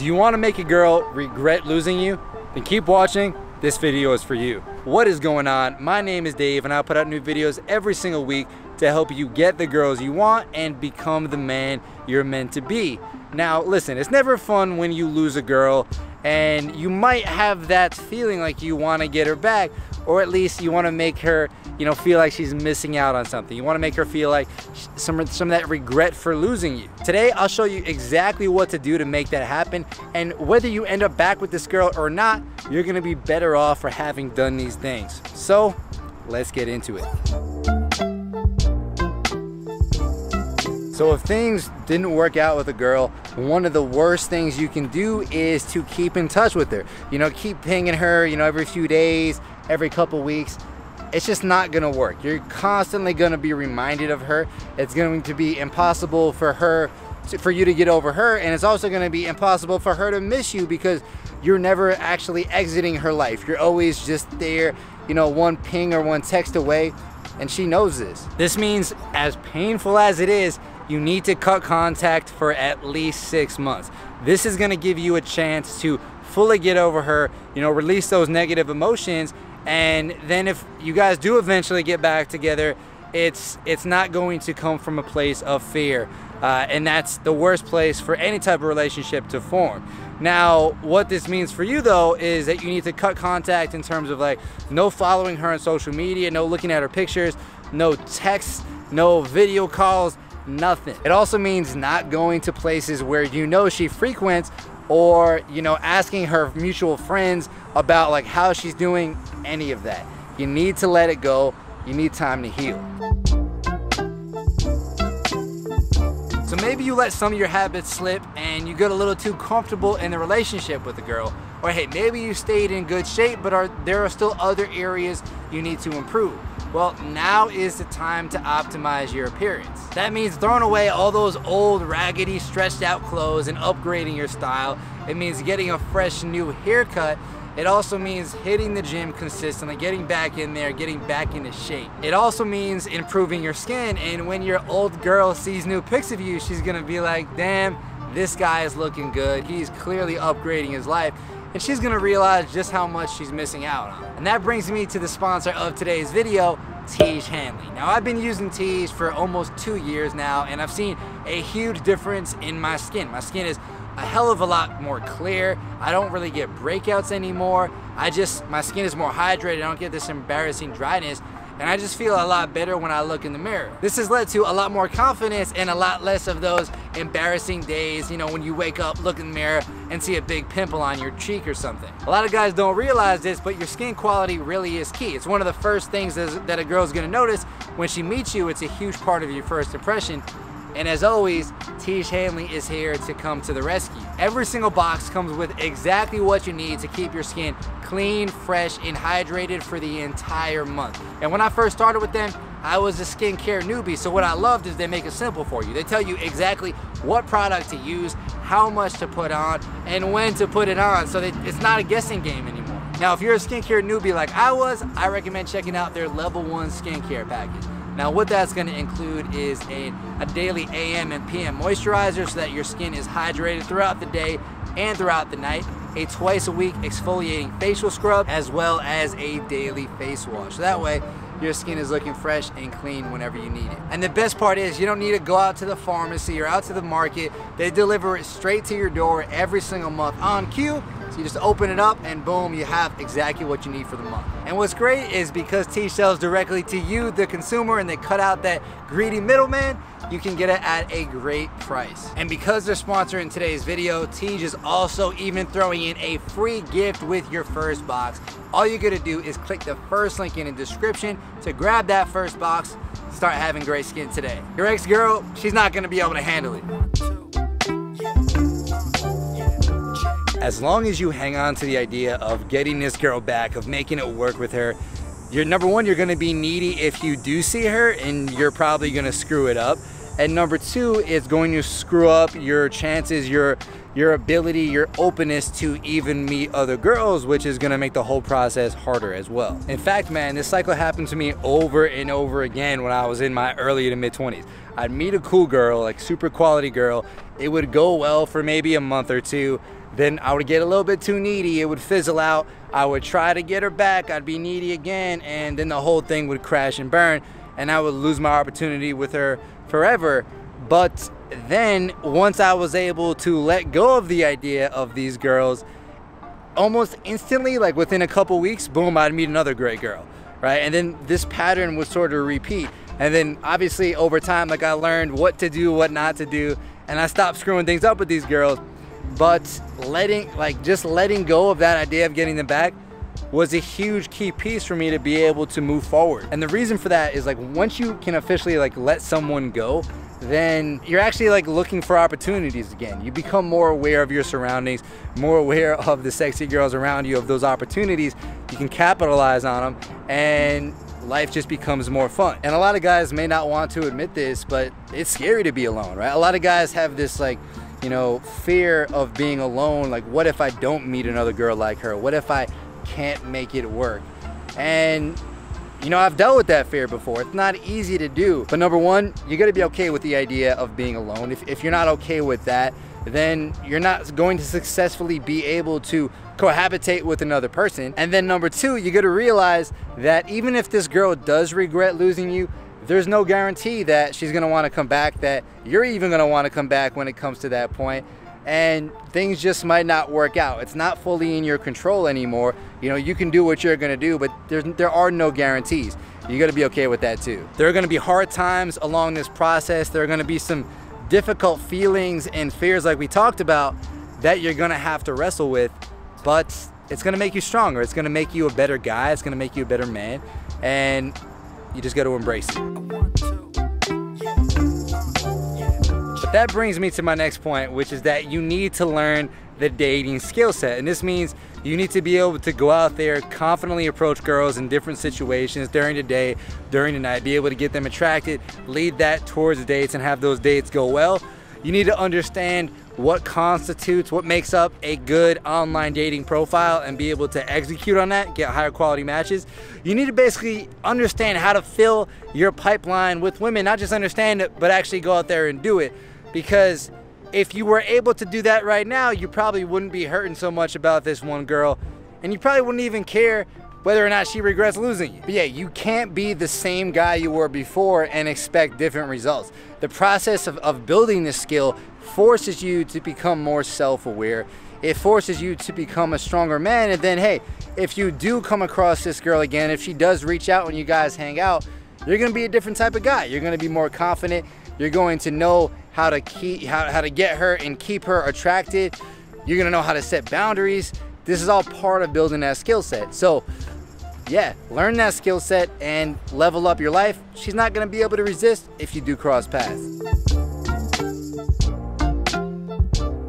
you want to make a girl regret losing you, then keep watching. This video is for you. What is going on? My name is Dave and I'll put out new videos every single week to help you get the girls you want and become the man you're meant to be. Now listen, it's never fun when you lose a girl, and you might have that feeling like you want to get her back, or at least you want to make her, feel like she's missing out on something. You want to make her feel like some of that regret for losing you. Today, I'll show you exactly what to do to make that happen, and whether you end up back with this girl or not, you're going to be better off for having done these things. So, let's get into it. So if things didn't work out with a girl, one of the worst things you can do is to keep in touch with her. Keep pinging her, every few days, every couple weeks. It's just not gonna work. You're constantly gonna be reminded of her. It's going to be impossible for you to get over her, and it's also gonna be impossible for her to miss you because you're never actually exiting her life. You're always just there, one ping or one text away, and she knows this. This means, as painful as it is, you need to cut contact for at least 6 months. This is gonna give you a chance to fully get over her, release those negative emotions, and then if you guys do eventually get back together, it's not going to come from a place of fear. And that's the worst place for any type of relationship to form. Now, what this means for you though is that you need to cut contact in terms of like no following her on social media, no looking at her pictures, no texts, no video calls, nothing. It also means not going to places where she frequents, or asking her mutual friends about like how she's doing, any of that. You need to let it go. You need time to heal. So maybe you let some of your habits slip and you get a little too comfortable in the relationship with a girl. Or hey, maybe you stayed in good shape, but there are still other areas you need to improve. Well, now is the time to optimize your appearance. That means throwing away all those old, raggedy, stretched out clothes and upgrading your style. It means getting a fresh new haircut. It also means hitting the gym consistently, getting back in there, getting back into shape. It also means improving your skin, and when your old girl sees new pics of you, she's gonna be like, damn, this guy is looking good. He's clearly upgrading his life. And she's gonna realize just how much she's missing out on. And that brings me to the sponsor of today's video, Tiege Hanley. Now, I've been using Tiege for almost 2 years now, and I've seen a huge difference in my skin. My skin is a hell of a lot more clear. I don't really get breakouts anymore. My skin is more hydrated. I don't get this embarrassing dryness. And I just feel a lot better when I look in the mirror. This has led to a lot more confidence and a lot less of those embarrassing days, when you wake up, look in the mirror, and see a big pimple on your cheek or something. A lot of guys don't realize this, but your skin quality really is key. It's one of the first things that a girl's gonna notice when she meets you. It's a huge part of your first impression. And as always, Tiege Hanley is here to come to the rescue. Every single box comes with exactly what you need to keep your skin clean, fresh, and hydrated for the entire month. And when I first started with them, I was a skincare newbie, so what I loved is they make it simple for you. They tell you exactly what product to use, how much to put on, and when to put it on, so that it's not a guessing game anymore. Now, if you're a skincare newbie like I was, I recommend checking out their level 1 skincare package. Now, what that's going to include is a daily AM and PM moisturizer so that your skin is hydrated throughout the day and throughout the night, a twice a week exfoliating facial scrub, as well as a daily face wash. So that way, your skin is looking fresh and clean whenever you need it. And the best part is you don't need to go out to the pharmacy or out to the market. They deliver it straight to your door every single month on cue. So you just open it up and boom, you have exactly what you need for the month. And what's great is because Tiege sells directly to you, the consumer, and they cut out that greedy middleman, you can get it at a great price. And because they're sponsoring today's video, Tiege is also even throwing in a free gift with your first box. All you gotta do is click the first link in the description to grab that first box. Start having great skin today. Your ex-girl, she's not gonna be able to handle it. As long as you hang on to the idea of getting this girl back, of making it work with her, number one, you're gonna be needy if you do see her, and you're probably gonna screw it up. And number two, it's going to screw up your chances, your ability, your openness to even meet other girls, which is gonna make the whole process harder as well. In fact, man, this cycle happened to me over and over again when I was in my early to mid 20s. I'd meet a cool girl, like super quality girl. It would go well for maybe a month or two. then I would get a little bit too needy, it would fizzle out, I would try to get her back, I'd be needy again, and then the whole thing would crash and burn, and I would lose my opportunity with her forever. But then once I was able to let go of the idea of these girls, almost instantly, like within a couple weeks, boom, I'd meet another great girl, right? And then this pattern would sort of repeat. And then obviously over time, like I learned what to do, what not to do, and I stopped screwing things up with these girls. But just letting go of that idea of getting them back was a huge key piece for me to be able to move forward. And the reason for that is, like, once you can officially like let someone go, then you're actually like looking for opportunities again. You become more aware of your surroundings, more aware of the sexy girls around you, of those opportunities. You can capitalize on them, and life just becomes more fun. And a lot of guys may not want to admit this, but it's scary to be alone, right? A lot of guys have this, like, you know, fear of being alone. Like, what if I don't meet another girl like her? What if I can't make it work? And you know, I've dealt with that fear before. It's not easy to do. But number one, you gotta be okay with the idea of being alone. If you're not okay with that, then you're not going to successfully be able to cohabitate with another person. And then number two, you gotta realize that even if this girl does regret losing you, there's no guarantee that she's gonna wanna come back, that you're even gonna wanna come back when it comes to that point. And things just might not work out. It's not fully in your control anymore. You know, you can do what you're gonna do, but there are no guarantees. You gotta be okay with that too. There are gonna be hard times along this process. There are gonna be some difficult feelings and fears, like we talked about, that you're gonna have to wrestle with, but it's gonna make you stronger. It's gonna make you a better guy. It's gonna make you a better man. And you just gotta embrace it. But that brings me to my next point, which is that you need to learn the dating skill set. And this means you need to be able to go out there, confidently approach girls in different situations during the day, during the night, be able to get them attracted, lead that towards dates, and have those dates go well. You need to understand what constitutes, what makes up a good online dating profile, and be able to execute on that, get higher quality matches. You need to basically understand how to fill your pipeline with women, not just understand it, but actually go out there and do it. Because if you were able to do that right now, you probably wouldn't be hurting so much about this one girl, and you probably wouldn't even care whether or not she regrets losing you. But yeah, you can't be the same guy you were before and expect different results. The process of building this skill forces you to become more self-aware. It forces you to become a stronger man. And then, hey, if you do come across this girl again, if she does reach out when you guys hang out, you're gonna be a different type of guy. You're gonna be more confident. You're going to know how to get her and keep her attracted. You're gonna know how to set boundaries. This is all part of building that skill set. So yeah, learn that skill set and level up your life. She's not gonna be able to resist if you do cross paths.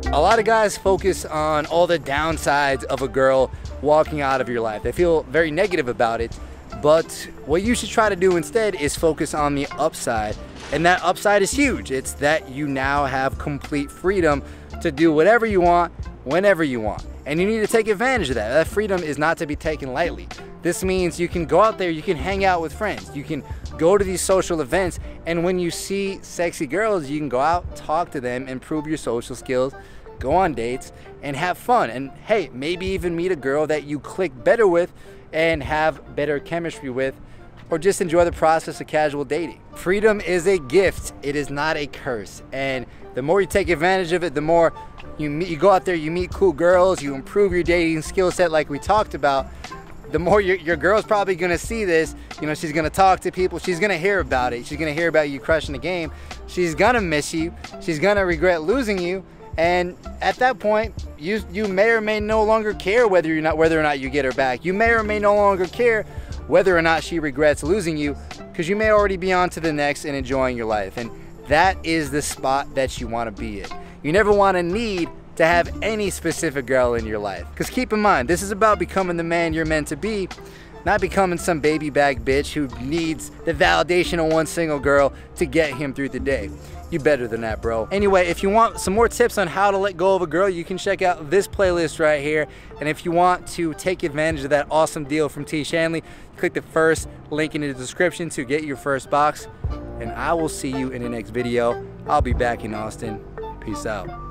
A lot of guys focus on all the downsides of a girl walking out of your life. They feel very negative about it, but what you should try to do instead is focus on the upside. And that upside is huge. It's that you now have complete freedom to do whatever you want, whenever you want. And you need to take advantage of that. That freedom is not to be taken lightly. This means you can go out there, you can hang out with friends, you can go to these social events, and when you see sexy girls, you can go out, talk to them, improve your social skills, go on dates, and have fun. And hey, maybe even meet a girl that you click better with and have better chemistry with, or just enjoy the process of casual dating. Freedom is a gift, it is not a curse. And the more you take advantage of it, the more you go out there, you meet cool girls, you improve your dating skill set like we talked about, the more your girl's probably gonna see this. You know, she's gonna talk to people, she's gonna hear about it, she's gonna hear about you crushing the game, she's gonna miss you, she's gonna regret losing you, and at that point, you may or may no longer care whether or not you get her back. You may or may no longer care whether or not she regrets losing you, because you may already be on to the next and enjoying your life. And that is the spot that you want to be in. You never want to need to have any specific girl in your life. Because keep in mind, this is about becoming the man you're meant to be, not becoming some baby bag bitch who needs the validation of one single girl to get him through the day. You better than that, bro. Anyway, if you want some more tips on how to let go of a girl, you can check out this playlist right here. And if you want to take advantage of that awesome deal from T. Shanley, click the first link in the description to get your first box. And I will see you in the next video. I'll be back in Austin. Peace out.